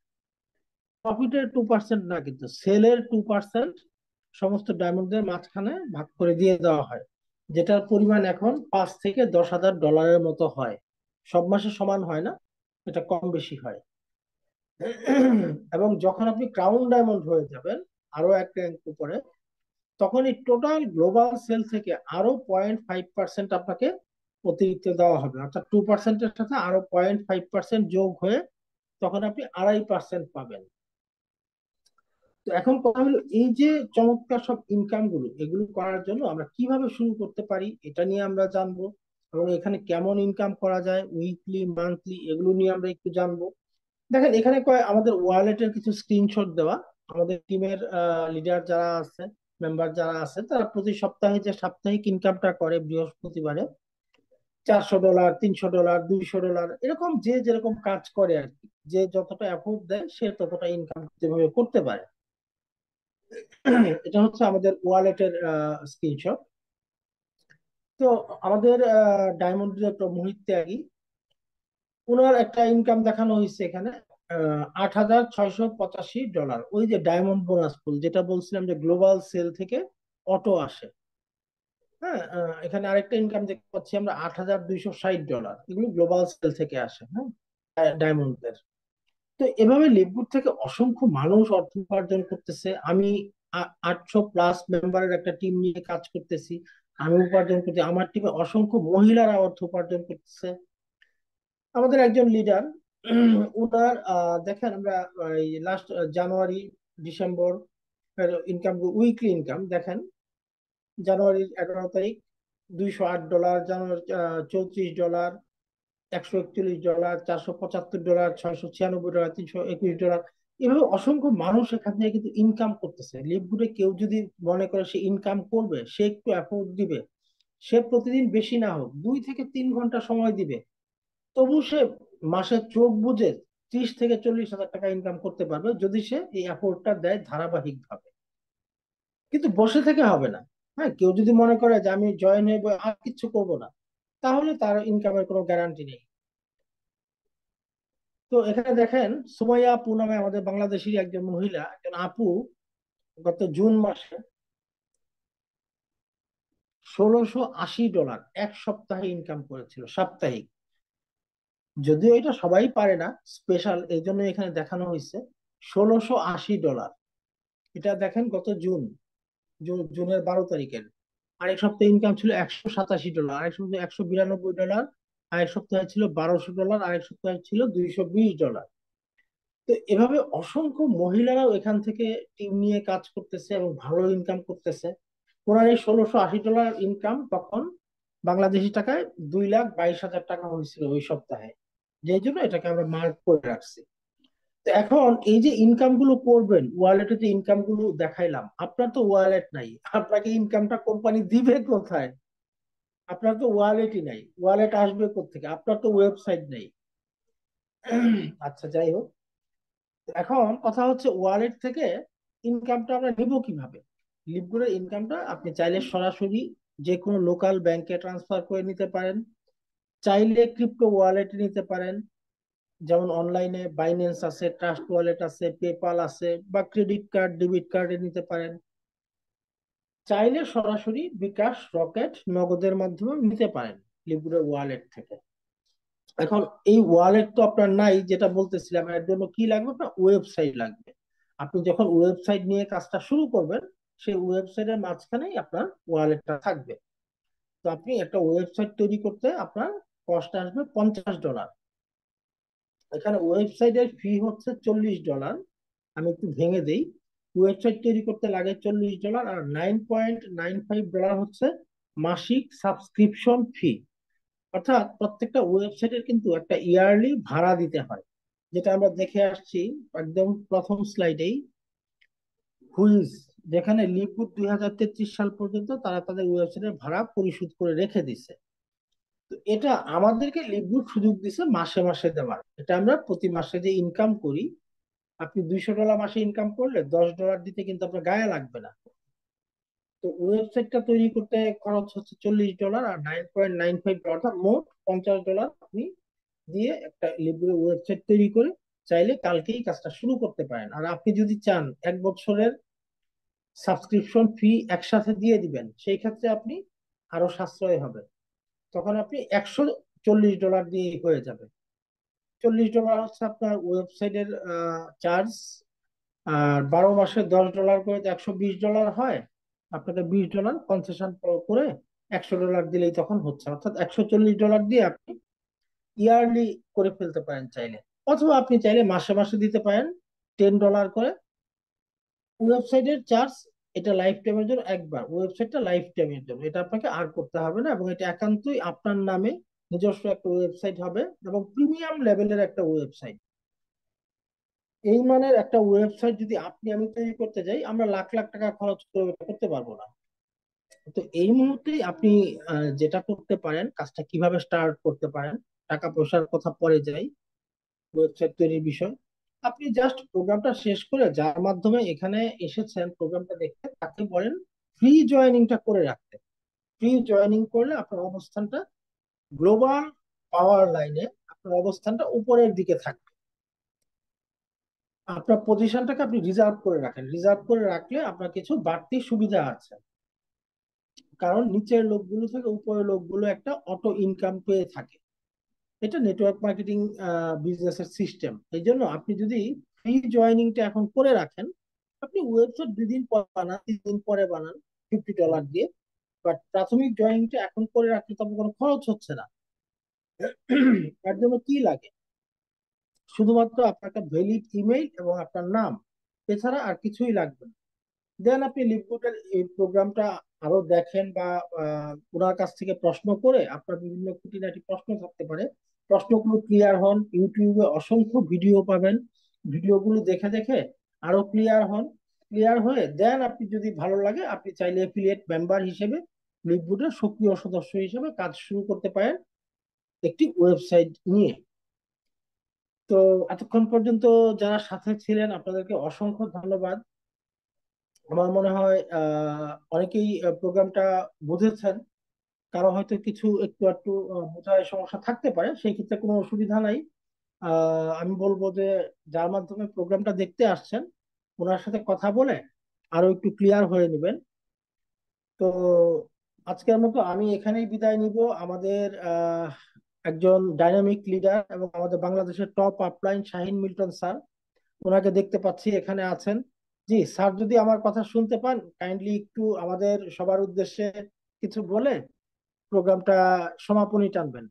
প্রফিটের 2% না কিন্তু সেলের 2% সমস্ত ডায়মন্ডের মাঝখানে ভাগ করে দিয়ে দেওয়া হয়, যেটার পরিমাণ এখন $5,000 থেকে $10,000 মতো হয়। সব মাসে সমান হয় না, এটা কম বেশি হয়। এবং যখন আপনি ক্রাউন ডায়মন্ড হয়ে যাবেন আরো এক র্যাঙ্ক উপরে, তখন এই টোটাল গ্লোবাল সেল থেকে আরো 0.5% আপনাকে অতিরিক্ত দেওয়া হবে, অর্থাৎ 2%-এর সাথে আরো 0.5% যোগ হয়ে তখন আপনি 2.5% পাবেন। তো এখন কথা হলো, এই যে চমৎকার সব ইনকাম গুলো, এগুলো করার জন্য আমরা কিভাবে শুরু করতে পারি এটা নিয়ে আমরা জানবো, এবং এখানে কেমন ইনকাম করা যায় উইকলি মান্থলি এগুলো নিয়ে আমরা একটু জানবো। দেখেন এখানে আমাদের ওয়ালেটের কিছু স্ক্রিনশট দেওয়া। আমাদের টিমের লিডার যারা আছে, মেম্বার যারা আছে, তারা প্রতি সপ্তাহে যে সাপ্তাহিক ইনকামটা করে বৃহস্পতিবারে, $400, $300, $200 এরকম যে যেরকম কাজ করে আর কি, যে যতটা এফোর্ট দেয় সে ততটা ইনকাম যেভাবে করতে পারে। এটা হচ্ছে আমাদের ওয়ালেটের স্ক্রিনশট। তো আমাদের ডায়মন্ড ডিরেক্টর মোহিত ত্যাগী, ওনার একটা ইনকাম দেখানো হয়েছে এখানে, $8,685। ওই যে ডায়মন্ড বোনাস পুল যেটা বলছিলাম যে গ্লোবাল সেল থেকে অটো আসে। হ্যাঁ, এখানে আরেকটা ইনকাম দেখতে পাচ্ছি আমরা $8,260, এগুলো গ্লোবাল সেল থেকে আসে, হ্যাঁ, ডায়মন্ডের। তো এভাবে লিভগুড থেকে অসংখ্য মানুষ অর্থ উপার্জন করতেছে। আমি 800+ মেম্বারের একটা টিম নিয়ে কাজ করতেছি, আমি উপার্জন করছি, আমার টিমে অসংখ্য মহিলারা অর্থ উপার্জন করতেছে। আমাদের একজন লিডার, ওনার দেখেন আমরা লাস্ট জানুয়ারি ডিসেম্বর ইনকাম, উইকলি ইনকাম দেখেন, জানুয়ারির 11 তারিখ $208, জানুয়ারি $34, $141, $475, $696, $321। এভাবে অসংখ্য মানুষ এখান থেকে কিন্তু ইনকাম করতেছে। লিভগুডে কেউ যদি মনে করে সে ইনকাম করবে, সে একটু এফোর্ট দিবে, সে প্রতিদিন বেশি না হোক 2 থেকে 3 ঘন্টা সময় দিবে, তবু সে মাসে চোখ বুজে 30 থেকে 40 হাজার টাকা ইনকাম করতে পারবে, যদি সে এই এফোর্টটা দেয় ধারাবাহিক ভাবে। কিন্তু বসে থেকে হবে না। হ্যাঁ, কেউ যদি মনে করে যে আমি জয়েন হয়ে আর কিছু করব না, তাহলে তার ইনকামের কোনো গ্যারান্টি নেই। তো এখানে দেখেন, সুমাইয়া আপু নামে আমাদের বাংলাদেশের একজন মহিলা, একজন আপু, গত জুন মাসে $1,680 এক সপ্তাহে ইনকাম করেছিল, সাপ্তাহিক। যদিও এটা সবাই পারে না, স্পেশাল এই জন্য এখানে দেখানো হয়েছে। $1,680, এটা দেখেন গত জুনের 12 তারিখের। আরেক সপ্তাহে ইনকাম ছিল $187, আরেক সপ্তাহে $192, আরেক সপ্তাহে ছিল $1,200, আরেক সপ্তাহে ছিল $220। তো এভাবে অসংখ্য মহিলারাও এখান থেকে টিম নিয়ে কাজ করতেছে এবং ভালো ইনকাম করতেছে। ওনার এই $1,680 ইনকাম তখন বাংলাদেশি টাকায় 2,22,000 টাকা হয়েছিল ওই সপ্তাহে, যেই জন্য এটাকে আমরা মার্ক করে রাখছি। তো এখন এই যে ইনকাম গুলো করবেন, ওয়ালেটে যে ইনকাম গুলো দেখাইলাম, আপনার তো ওয়ালেট নাই, আপনাকে ইনকামটা কোম্পানি দিবে কোথায়? আপনার তো ওয়ালেটই নাই, ওয়ালেট আসবে কোত্থেকে? আপনার তো ওয়েবসাইট নেই। আচ্ছা, যাই হোক, এখন কথা হচ্ছে ওয়ালেট থেকে ইনকামটা আমরা নিব কিভাবে? লিভগুলোর ইনকামটা আপনি চাইলে সরাসরি যে কোনো লোকাল ব্যাংকে ট্রান্সফার করে নিতে পারেন, চাইলে ক্রিপ্টো ওয়ালেটে নিতে পারেন, যেমন অনলাইনে বাইন্যান্স আছে, ট্রাস্ট ওয়ালেট আছে, পেপাল আছে, বা ক্রেডিট কার্ড ডেবিট কার্ডে নিতে পারেন। চাইলে সরাসরি বিকাশ, রকেট, নগদের মাধ্যমে নিতে পারেন লিবরের ওয়ালেট থেকে। এখন এই ওয়ালেট তো আপনার নাই, যেটা বলতেছিলাম, এর জন্য কি লাগবে? আপনার ওয়েবসাইট লাগবে। আপনি যখন ওয়েবসাইট নিয়ে কাজটা শুরু করবেন, সেই ওয়েবসাইটের মাঝখানেই আপনার ওয়ালেটটা থাকবে। তো আপনি একটা ওয়েবসাইট তৈরি করতে আপনার কস্ট আসবে $50। এখানে ওয়েবসাইটের ফি হচ্ছে $40। আমি একটু ভেঙে দেই। ওয়েবসাইট তৈরি করতে লাগে $40, আর $9.95 হচ্ছে মাসিক সাবস্ক্রিপশন ফি। অর্থাৎ প্রত্যেকটা ওয়েবসাইটের কিন্তু একটা ইয়ারলি ভাড়া দিতে হয়, যেটা আমরা দেখে আসছি একদম প্রথম স্লাইডেই। হুইজ, যেখানে লিকুড 2033 সাল পর্যন্ত তারা তাদের ওয়েবসাইটের ভাড়া পরিশোধ করে রেখে দিছে। তো এটা আমাদেরকে লিকুড সুযোগ দিছে মাসে মাসে দেওয়ার। এটা আমরা প্রতি মাসে যে ইনকাম করি, আপনি $200 মাসে ইনকাম করলে $10 দিতে কিন্তু আপনার গায়ে লাগবে না। তো ওয়েবসাইটটা তৈরি করতে খরচ হচ্ছে $40, আর $9.95, অর্থাৎ মোট $50 আপনি দিয়ে একটা লিব্রে ওয়েবসাইট তৈরি করে চাইলে কালকেই কাজটা শুরু করতে পারেন। আর আপনি যদি চান 1 বছরের সাবস্ক্রিপশন ফি একসাথে দিয়ে দিবেন, সেই ক্ষেত্রে আপনি আরো সাশ্রয় হবে। তখন আপনি $140 দিয়ে হয়ে যাবে। $40 হচ্ছে আপনার ওয়েবসাইটের চার্জ। আর 12 মাসে $10 করে তো $120 হয়। আপনাকে $20 কনসেশন করে $100 দিলেই তখন হচ্ছে, অর্থাৎ $140 দিয়ে আপনি ইয়ারলি করে ফেলতে পারেন চাইলে। অথবা আপনি চাইলে মাসে মাসে দিতে পারেন $10 করে। ওয়েবসাইটের চার্জ, এটা লাইফ টাইমের জন্য একবার, ওয়েবসাইটটা লাইফ টাইমের জন্য, এটা আপনাকে আর করতে হবে না, এবং এটা একান্তই আপনার নামে নিজস্ব একটা ওয়েবসাইট হবে, এবং প্রিমিয়াম লেভেলের একটা ওয়েবসাইট। এই মানের একটা ওয়েবসাইট যদি আপনি আমি তৈরি করতে যাই, আমরা লাখ লাখ টাকা খরচ করে এটা করতে পারবো না। তো এই মুহূর্তে আপনি যেটা করতে পারেন, কাজটা কিভাবে স্টার্ট করতে পারেন, টাকা পয়সার কথা পরে যাই, ওয়েবসাইট তৈরির বিষয়। আপনি জাস্ট প্রোগ্রামটা শেষ করে, যার মাধ্যমে এখানে এসেছেন প্রোগ্রামটা দেখতে, তাকে বলেন ফ্রি জয়েনিংটা করে রাখতে। ফ্রি জয়েনিং করলে আপনার অবস্থানটা গ্লোবাল পাওয়ার লাইনে, আপনার অবস্থানটা উপরের দিকে থাকবে। আপনার পজিশনটাকে আপনি রিজার্ভ করে রাখেন, রিজার্ভ করে রাখলে আপনার কিছু বাড়তি সুবিধা আছে। কারণ নিচের লোকগুলো থেকে উপরের লোকগুলো একটা অটো ইনকাম পেয়ে থাকে। এটা নেটওয়ার্ক মার্কেটিং বিজনেসের সিস্টেম। এই জন্য আপনি যদি ফ্রি জয়েনিংটা এখন করে রাখেন, আপনি ওয়েবসাইট 2 দিন পর বানান, 3 দিন পরে বানান, $50 দিয়ে, বাট প্রাথমিক জয়েনিংটা এখন করে রাখলে তো আপনার কোনো খরচ হচ্ছে না। তার জন্য কি লাগে? শুধুমাত্র আপনার একটা ভ্যালিড ইমেইল এবং আপনার নাম, এছাড়া আর কিছুই লাগবে না। দেন আপনি লিপগুডের এই প্রোগ্রামটা আরো দেখেন, বা ওনার কাছ থেকে প্রশ্ন করে, আপনার বিভিন্ন খুঁটিনাটি প্রশ্ন থাকতে পারে, প্রশ্নগুলো ক্লিয়ার হন। ইউটিউবে অসংখ্য ভিডিও পাবেন, ভিডিওগুলো দেখে দেখে আরো ক্লিয়ার হন। ক্লিয়ার হয়ে দেন আপনি যদি ভালো লাগে, আপনি চাইলে এফিলিয়েট মেম্বার হিসেবে লিপবোর্ডের সক্রিয় সদস্য হিসেবে কাজ শুরু করতে পারেন একটি ওয়েবসাইট নিয়ে। তো এতক্ষণ পর্যন্ত যারা সাথে ছিলেন আপনাদেরকে অসংখ্য ধন্যবাদ। আমার মনে হয় অনেকেই প্রোগ্রামটা বুঝেছেন। কারো হয়তো কিছু একটু একটু বোঝায় সমস্যা থাকতে পারে, সেই ক্ষেত্রে কোনো অসুবিধা নাই। আমি বলবো যে যার মাধ্যমে প্রোগ্রামটা দেখতে আসছেন ওনার সাথে কথা বলে আরো একটু ক্লিয়ার হয়ে নেবেন। তো আজকের মতো আমি এখানেই বিদায় নিব। আমাদের একজন ডাইনামিক লিডার এবং আমাদের বাংলাদেশের top upline Shahin Milton sir, ওনাকে দেখতে পাচ্ছি এখানে আছেন। জি স্যার, যদি আমার কথা শুনতে পান কাইন্ডলি একটু আমাদের সবার উদ্দেশ্যে কিছু বলে প্রোগ্রামটা সমাপনী টানবেন।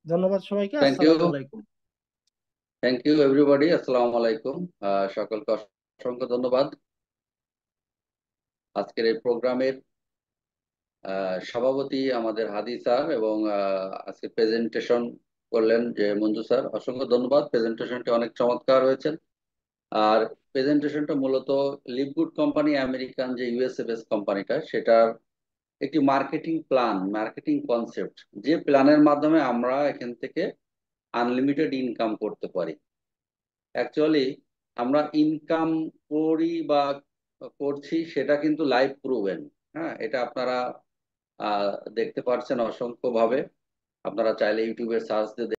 ধন্যবাদ সবাইকে, থ্যাংক ইউ। আসসালামু আলাইকুম। থ্যাংক ইউ এভরিবডি, আসসালামু আলাইকুম। সকলকে অসংখ্য ধন্যবাদ। আজকের এই প্রোগ্রামের সভাপতি আমাদের হাদি স্যার, এবং আজকে প্রেজেন্টেশন করলেন যে মঞ্জু স্যার, অসংখ্য ধন্যবাদ। প্রেজেন্টেশনটি অনেক চমৎকার হয়েছে। আর প্রেজেন্টেশনটা মূলত লিভগুড কোম্পানি, আমেরিকান যে ইউএসএ বেস কোম্পানিটা, সেটার একটি মার্কেটিং প্ল্যান, মার্কেটিং কনসেপ্ট, যে প্ল্যানের মাধ্যমে আমরা এখান থেকে আনলিমিটেড ইনকাম করতে পারি। অ্যাকচুয়ালি আমরা ইনকাম করি বা করছি সেটা কিন্তু লাইভ প্রুভেন। হ্যাঁ, এটা আপনারা দেখতে পাচ্ছেন অসংখ্য ভাবে। আপনারা চাইলে ইউটিউবে সার্চ দিয়ে